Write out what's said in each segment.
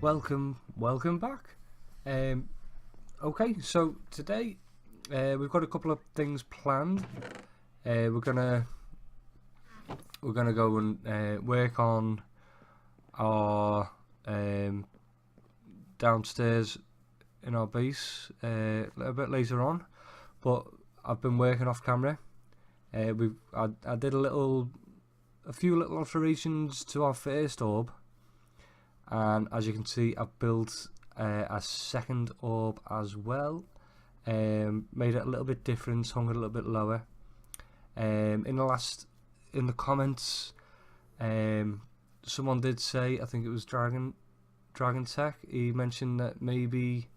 welcome back. Okay, so today we've got a couple of things planned. We're gonna go and work on our downstairs in our base a little bit later on, but I've been working off camera. I did a few little alterations to our first orb, and as you can see, I've built a second orb as well. Made it a little bit different, hung it a little bit lower. In the comments, someone did say, I think it was Dragon Tech, he mentioned that maybe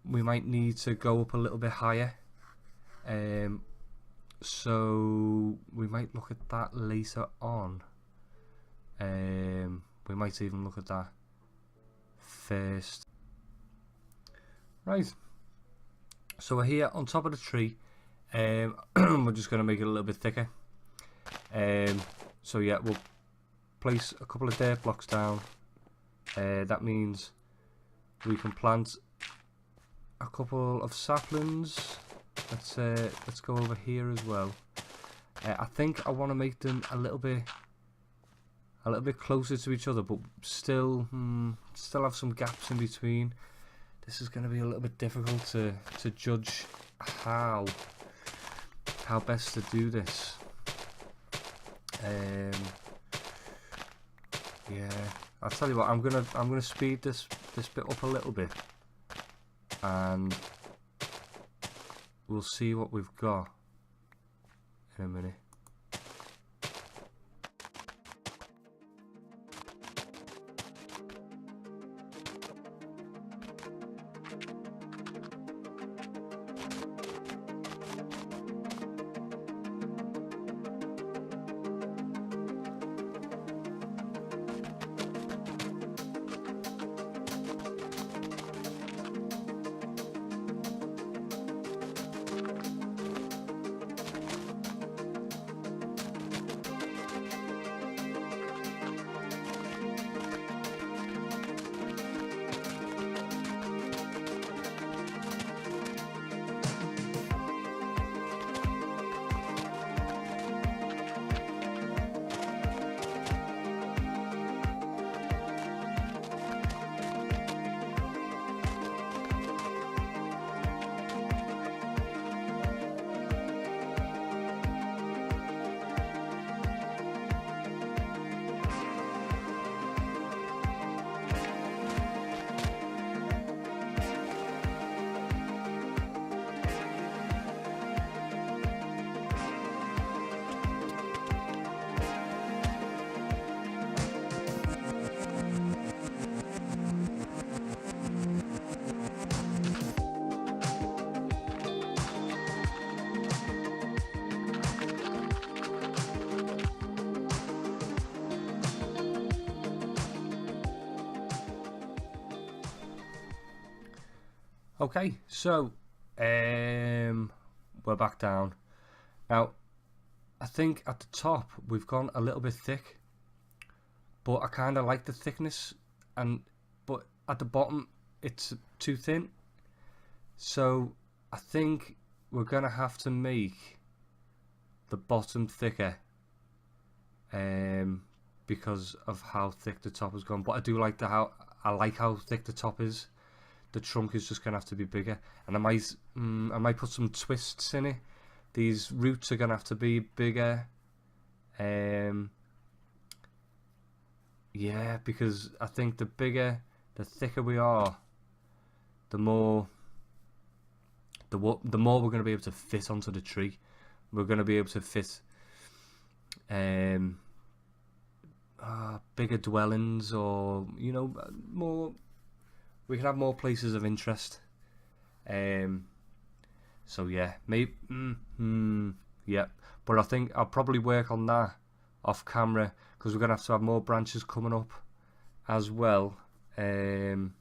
we might need to go up a little bit higher. So we might look at that later on. We might even look at that first. Right, so we're here on top of the tree. We're just going to make it a little bit thicker. So yeah, we'll place a couple of dirt blocks down. That means we can plant a couple of saplings. Let's go over here as well. I think I want to make them a little bit closer to each other, but still have some gaps in between. This is going to be a little bit difficult to judge how best to do this. Yeah, I'll tell you what, I'm gonna speed this bit up a little bit, and we'll see what we've got in a minute. Okay, so we're back down. Now, I think at the top we've gone a little bit thick, but I kind of like the thickness, but at the bottom it's too thin. So I think we're gonna have to make the bottom thicker, because of how thick the top has gone. But I like how thick the top is. The trunk is just gonna have to be bigger, and I might put some twists in it. These roots are gonna have to be bigger. Yeah, because I think the thicker we are, the more we're gonna be able to fit onto the tree. We're gonna be able to fit bigger dwellings, or more. We can have more places of interest. So yeah, maybe yeah, but I think I'll probably work on that off camera, because we're gonna have to have more branches coming up as well, and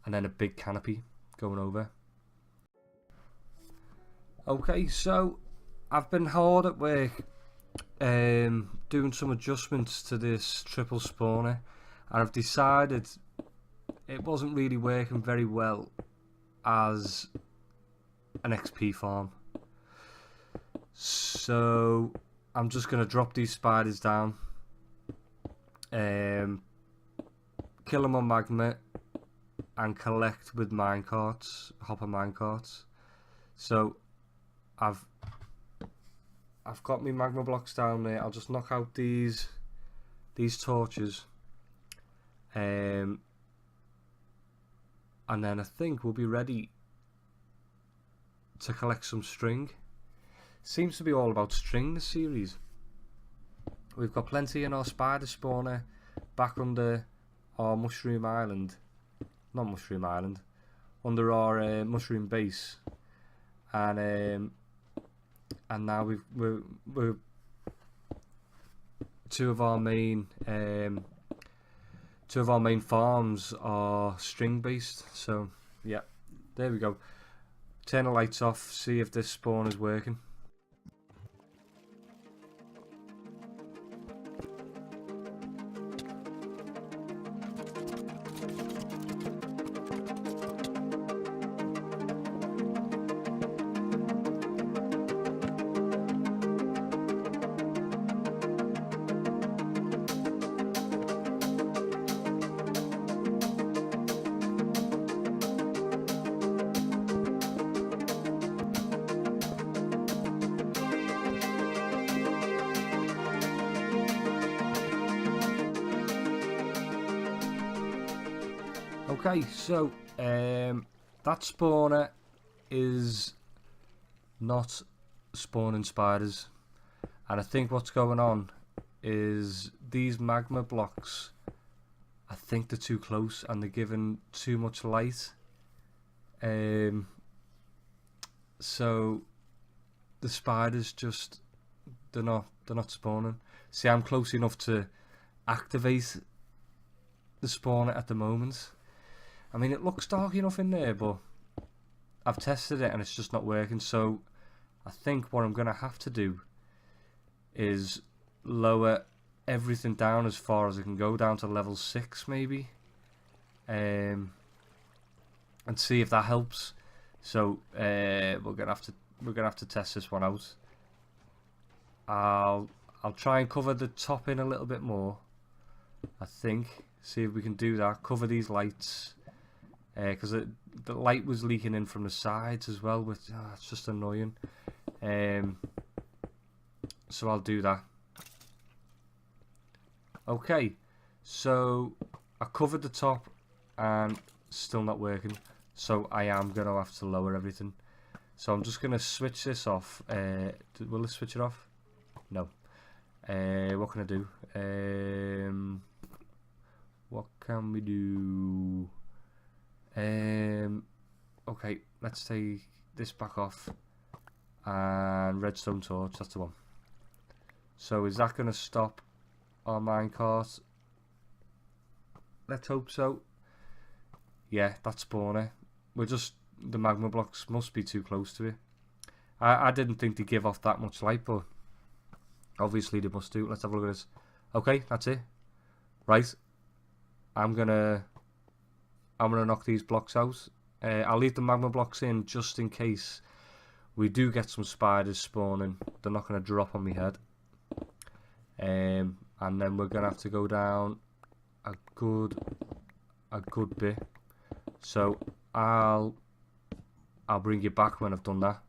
then a big canopy going over. Okay, so I've been hard at work doing some adjustments to this triple spawner, and I've decided it wasn't really working very well as an XP farm. So I'm just going to drop these spiders down, kill them on magma, and collect with minecarts, hopper minecarts. So I've got my magma blocks down there. I'll just knock out these torches, and then I think we'll be ready to collect some string. Seems to be all about string this series. We've got plenty in our spider spawner back under our mushroom island. Not mushroom island. Under our mushroom base. And now we're two of our main farms are string based. So yeah, there we go. Turn the lights off, see if this spawn is working. Okay, so that spawner is not spawning spiders, and I think what's going on is these magma blocks, I think they're too close and they're giving too much light, so the spiders just they're not spawning. See, I'm close enough to activate the spawner at the moment. I mean, it looks dark enough in there, but I've tested it and it's just not working. So I think what I'm going to have to do is lower everything down as far as I can go, down to level 6 maybe, and see if that helps. So we're gonna have to test this one out. I'll try and cover the top in a little bit more, I think. See if we can do that. Cover these lights, because the light was leaking in from the sides as well, which it's just annoying. So I'll do that. Okay, so I covered the top and still not working, so I am going to have to lower everything. So I'm just going to switch this off. Will it switch it off? No. What can I do? What can we do? Okay, let's take this back off, and redstone torch, that's the one. So is that going to stop our minecart? Let's hope so. Yeah, that's spawner. We're just, the magma blocks must be too close to it. I didn't think they give off that much light, but obviously they must do. Let's have a look at this. Okay, that's it. Right, I'm gonna knock these blocks out. I'll leave the magma blocks in just in case we do get some spiders spawning. They're not gonna drop on my head. And then we're gonna have to go down a good bit. So I'll bring you back when I've done that.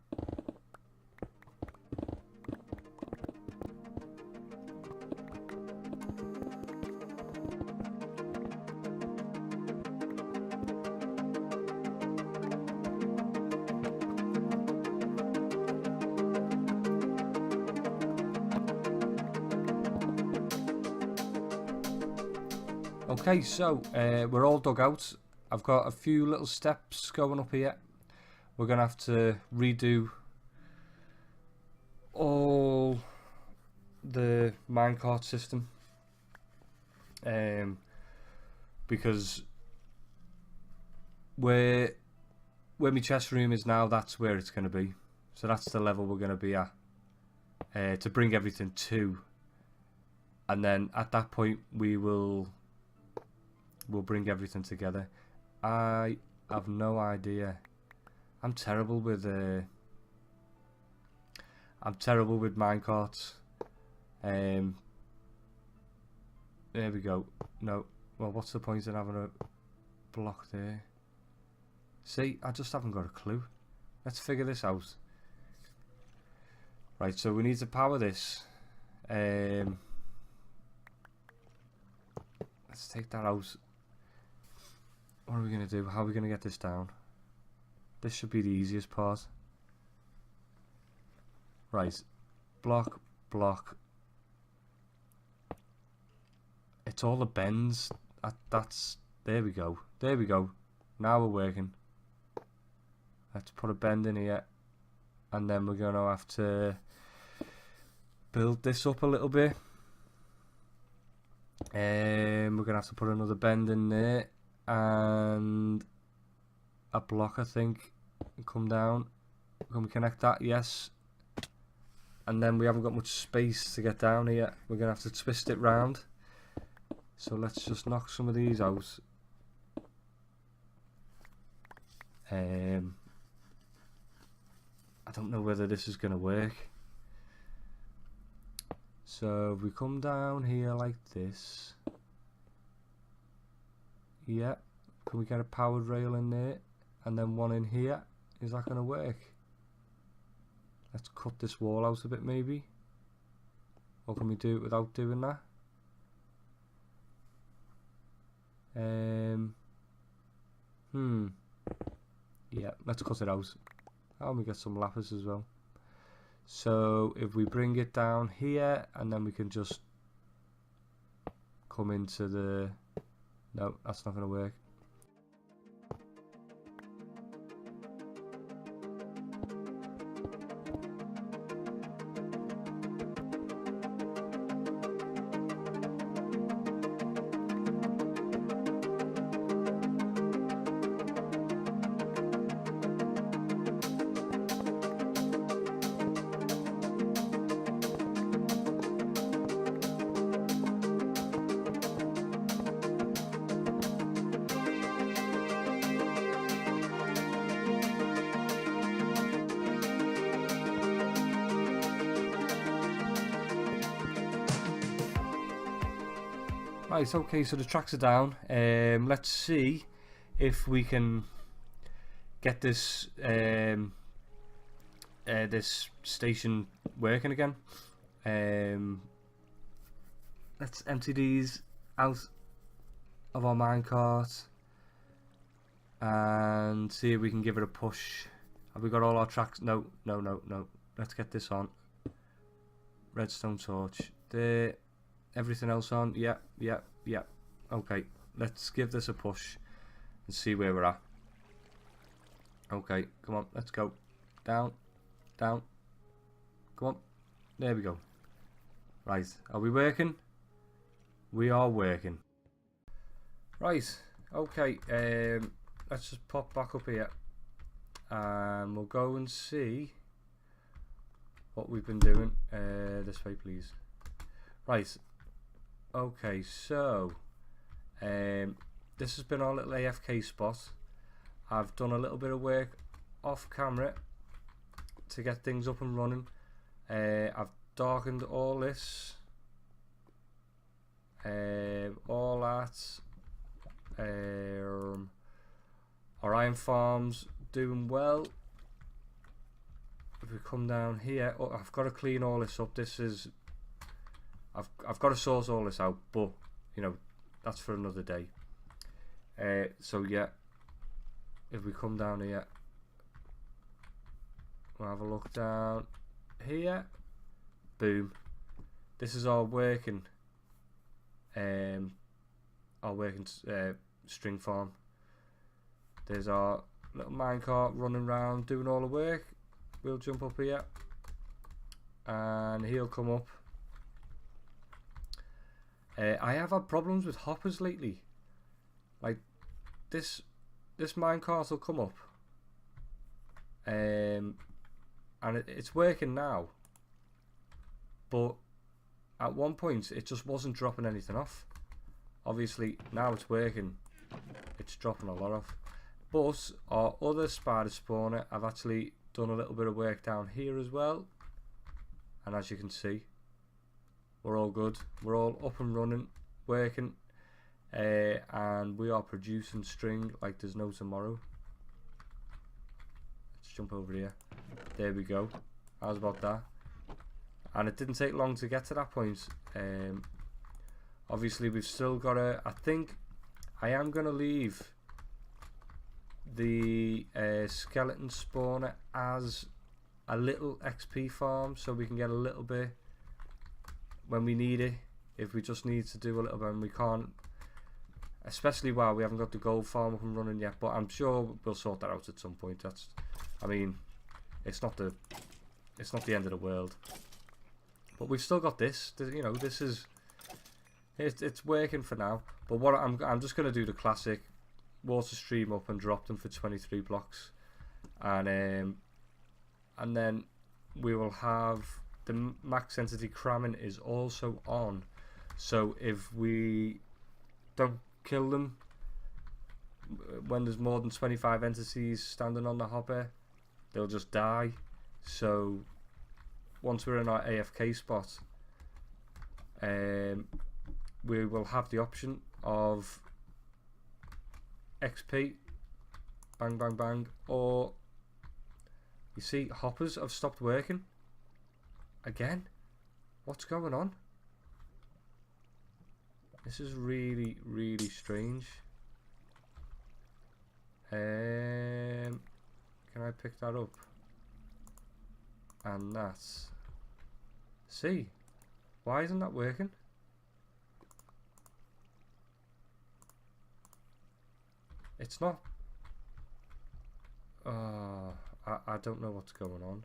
Okay, so we're all dug out. I've got a few little steps going up here. We're going to have to redo all the minecart system, because where my chest room is now, that's where it's going to be. So that's the level we're going to be at, to bring everything to. And then at that point we'll bring everything together. I have no idea. I'm terrible with minecarts. There we go. No. Well, what's the point in having a block there? See, I just haven't got a clue. Let's figure this out. Right, so we need to power this. Let's take that out. What are we going to do? How are we going to get this down? This should be the easiest part. Right. Block, block. It's all the bends. There we go. There we go. Now we're working. Let's put a bend in here. And then we're going to have to build this up a little bit. We're going to have to put another bend in there. And a block, I think. Come down. Can we connect that? Yes. And then we haven't got much space to get down here. We're going to have to twist it round. So let's just knock some of these out. I don't know whether this is going to work. So if we come down here like this. Yeah. Can we get a powered rail in there? And then one in here. Is that going to work? Let's cut this wall out a bit maybe. Or can we do it without doing that? Yeah, let's cut it out. And we get some lapis as well. So if we bring it down here, and then we can just come into the... No, that's not going to work. Right, okay, so the tracks are down. Let's see if we can get this this station working again. Let's empty these out of our minecart and see if we can give it a push. Have we got all our tracks? No. Let's get this on. Redstone torch. There. Everything else on? Yeah. Okay, let's give this a push and see where we're at. Okay, come on, let's go. Down. Come on. There we go. Right, are we working? We are working. Right, okay, let's just pop back up here. And we'll go and see what we've been doing. This way, please. Right. Okay, so this has been our little AFK spot. I've done a little bit of work off camera to get things up and running. I've darkened all this, all that. Our iron farm's doing well. If we come down here, oh, I've got to clean all this up. This is I've got to sort all this out, but you know, that's for another day. So yeah, if we come down here, we'll have a look down here. Boom. This is our working string farm. There's our little minecart running around doing all the work. We'll jump up here and he'll come up. I have had problems with hoppers lately. Like this minecart will come up, and it's working now. But at one point, it just wasn't dropping anything off. Obviously, now it's working. it's dropping a lot off. But our other spider spawner, I've actually done a little bit of work down here as well, and as you can see, we're all good. We're all up and running, working, and we are producing string like there's no tomorrow. Let's jump over here. There we go. How's about that? And it didn't take long to get to that point. Obviously we've still got to, I think I am going to leave the skeleton spawner as a little XP farm, so we can get a little bit when we need it, if we just need to do a little bit and we can't, especially while we haven't got the gold farm up and running yet. But I'm sure we'll sort that out at some point. That's, I mean, it's not the end of the world. But we've still got this. You know, this is it's working for now. But what I'm just gonna do the classic water stream up and drop them for 23 blocks, and then we will have the max entity cramming is also on. So if we don't kill them when there's more than 25 entities standing on the hopper, they'll just die. So once we're in our AFK spot, we will have the option of XP, bang bang bang, or you see hoppers have stopped working again. What's going on? This is really, really strange. Can I pick that up? And that's, see, why isn't that working? It's not. I don't know what's going on.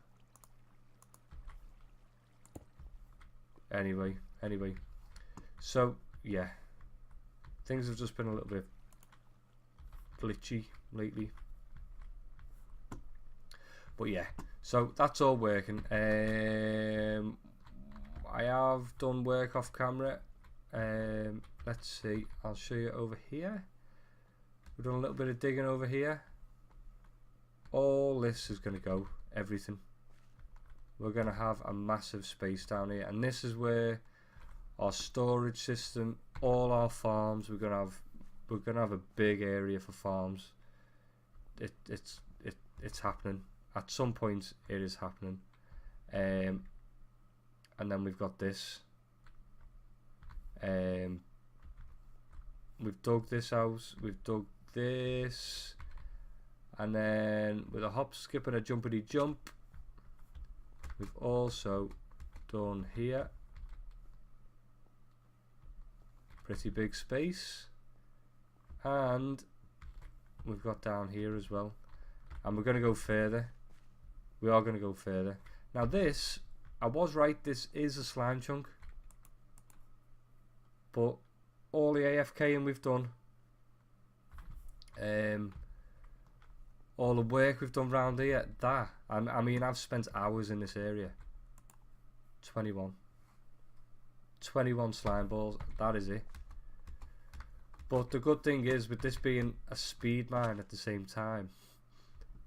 Anyway, so yeah, things have just been a little bit glitchy lately. But yeah, so that's all working. I have done work off camera. Let's see, I'll show you over here. We've done a little bit of digging over here. All this is going to go, everything. We're going to have a massive space down here, and this is where our storage system, all our farms, we're going to have a big area for farms. It's happening. At some point it is happening. And then we've got this. We've dug this out, we've dug this, and then with a hop, skip and a jumpity jump, we've also done here. Pretty big space. And we've got down here as well. And we're going to go further. We are going to go further. Now this, I was right, this is a slime chunk. But all the AFKing we've done, all the work we've done around here, I mean, I've spent hours in this area. 21 slime balls, that is it. But the good thing is, with this being a speed mine at the same time,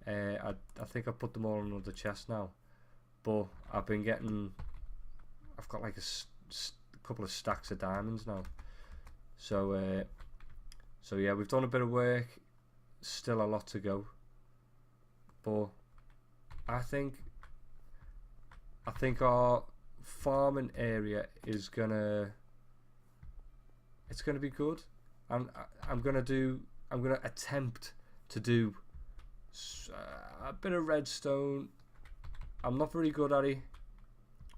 I think I put them all in another chest now. But I've got like a couple of stacks of diamonds now. So yeah, we've done a bit of work, still a lot to go. But I think our farming area is gonna be good. And I'm gonna attempt to do a bit of redstone. I'm not very good at it,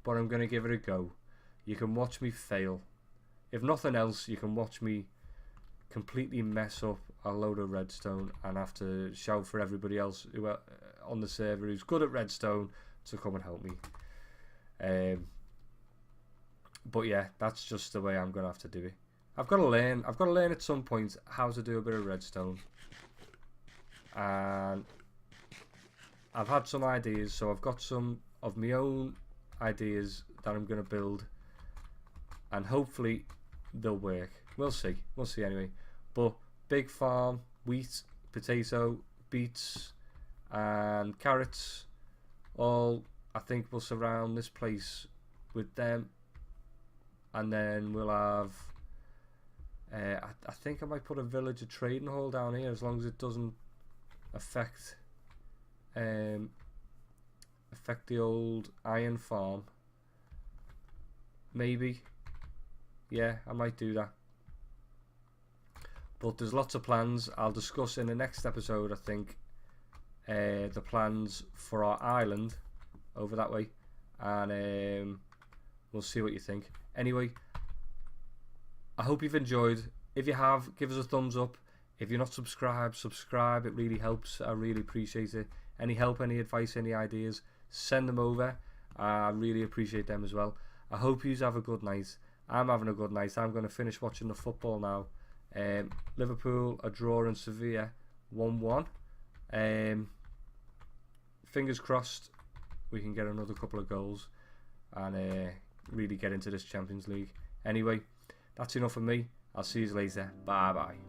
but I'm gonna give it a go. You can watch me fail. If nothing else, you can watch me completely mess up a load of redstone and have to shout for everybody else who are on the server who's good at redstone to come and help me. But yeah, that's just the way I'm gonna have to do it. I've got to learn at some point how to do a bit of redstone. And I've had some ideas, so I've got some of my own ideas that I'm going to build, and hopefully they'll work. We'll see anyway. But big farm, wheat, potato, beets, and carrots. All I think will surround this place with them, and then we'll have. I think I might put a villager trading hall down here, as long as it doesn't affect the old iron farm. Maybe, yeah, I might do that. But there's lots of plans. I'll discuss in the next episode, I think, the plans for our island over that way, and we'll see what you think. Anyway, I hope you've enjoyed. If you have, give us a thumbs up. If you're not subscribed, subscribe. It really helps. I really appreciate it. Any help, any advice, any ideas, send them over. I really appreciate them as well. I hope you have a good night. I'm having a good night. I'm going to finish watching the football now. Liverpool are drawing Sevilla 1-1. Fingers crossed we can get another couple of goals and really get into this Champions League. Anyway, that's enough of me. I'll see you later. Bye bye.